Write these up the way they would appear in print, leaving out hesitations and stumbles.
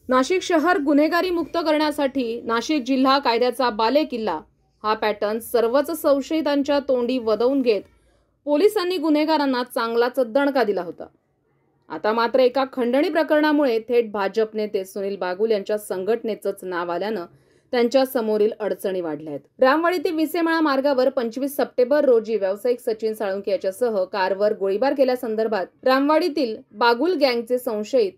नाशिक शहर गुन्हेगारी मुक्त करण्यासाठी नाशिक जिल्हा कायद्याचा बालेकिल्ला हा पॅटर्न सर्वच संशयितांच्या तोंडी वदवून घेत पोलिसांनी गुन्हेगारांना चांगलाच दणका दिला होता। आता मात्र एका खंडणी प्रकरणामुळे थेट भाजप नेते सुनील बागुल यांच्या संघटनेचंच नाव आल्यानं त्यांच्या समोरील अडचणी वाढल्या आहेत। रामवाडी ते विसेमाळा मार्गावर 25 सप्टेंबर रोजी व्यावसायिक सचिन साळुंखे याच्यासह कारवर गोळीबार केल्यासंदर्भात रामवाडीतील बागुल गँगचे संशयित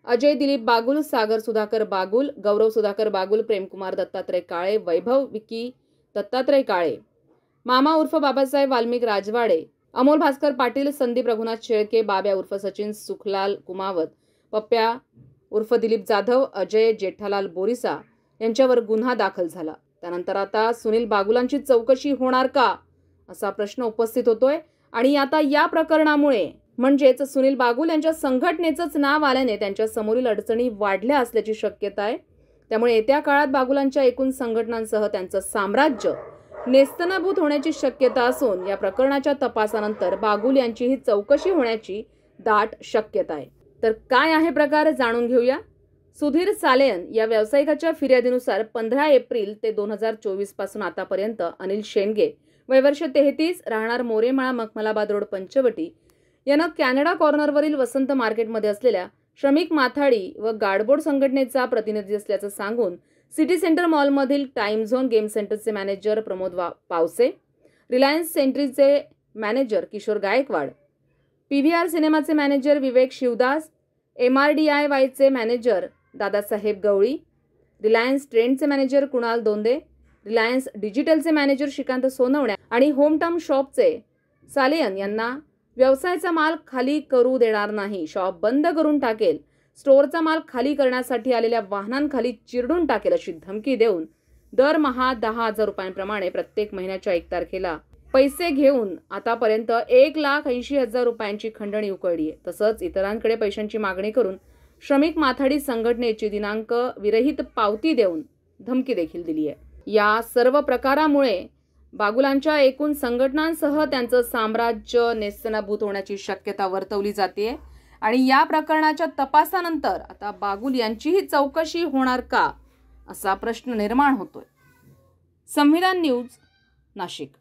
अजय दिलीप बागुल, सागर सुधाकर बागुल, गौरव सुधाकर बागुल, प्रेमकुमार दत्तात्रय काळे, वैभव विकी दत्तात्रय काळे, मामा उर्फ बाबासाहेब वाल्मिक राजवाडे, अमोल भास्कर पाटील, संदीप रघुनाथ शेळके, बाब्या उर्फ सचिन सुखलाल कुमावत, पप्प्या उर्फ दिलीप जाधव, अजय जेठालाल बोरिसा यांच्यावर गुन्हा दाखल झाला। त्यानंतर आता सुनील बागुलांची चौकशी होणार का असा प्रश्न उपस्थित होतोय आणि आता या प्रकरणामुळे म्हणजेच सुनील बागुल यांच्या संघटनेचंच नाव आल्याने त्यांच्या समोरील अडचणी वाढल्या असल्याची शक्यता आहे। त्यामुळे येत्या काळात बागुलांच्या एकूण संघटनांसह त्यांचं साम्राज्य नेस्तनाभूत होण्याची शक्यता असून या प्रकरणाच्या तपासानंतर बागुल यांची ही चौकशी होण्याची दाट शक्यता आहे। तर काय आहे प्रकार जाणून घेऊया। सुधीर सालेयन या व्यावसायिकाच्या फिर्यादीनुसार 15 एप्रिल ते 2024 पासून आतापर्यंत अनिल शेंडगे वय वर्ष 33 राहणार मोरेमाळा मखमलाबाद रोड पंचवटी यानं कॅनडा कॉर्नरवरील वसंत मार्केटमध्ये असलेल्या श्रमिक माथाडी व गाडबोर्ड संघटनेचा प्रतिनिधी असल्याचं सांगून सिटी सेंटर मॉलमधील टाइम झोन गेम सेंटरचे मॅनेजर प्रमोद पावसे, रिलायन्स सेंट्रीचे मॅनेजर किशोर गायकवाड, PVR सिनेमाचे मॅनेजर विवेक शिवदास, MRDIYचे मॅनेजर दादासाहेब गवळी, रिलायन्स ट्रेंडचे मॅनेजर कुणाल दोंदे, रिलायन्स डिजिटलचे मॅनेजर श्रीकांत सोनवणे आणि होमटाउन शॉपचे सालेयन यांना व्यवसायाचा माल खाली करू देणार नाही, शॉप बंद करून टाकेल, स्टोअरचा माल खाली करण्यासाठी आलेल्या वाहनांखाली चिरडून टाकेल अशी धमकी देऊन दरमहा 10,000 रुपयांप्रमाणे प्रत्येक महिन्याच्या 1 तारखेला पैसे घेऊन आतापर्यंत 1,80,000 रुपयांची खंडणी उकळली आहे। तसंच इतरांकडे पैशांची मागणी करून श्रमिक माथाडी संघटनेची दिनांक विरहित पावती देऊन धमकी देखील दिली आहे। या सर्व प्रकारामुळे बागुलांच्या एकूण संघटनांसह त्यांचं साम्राज्य नेस्तनाभूत होण्याची शक्यता वर्तवली जाते आणि या प्रकरणाच्या तपासानंतर आता बागुल यांचीही चौकशी होणार का असा प्रश्न निर्माण होतोय। संविधान न्यूज, नाशिक।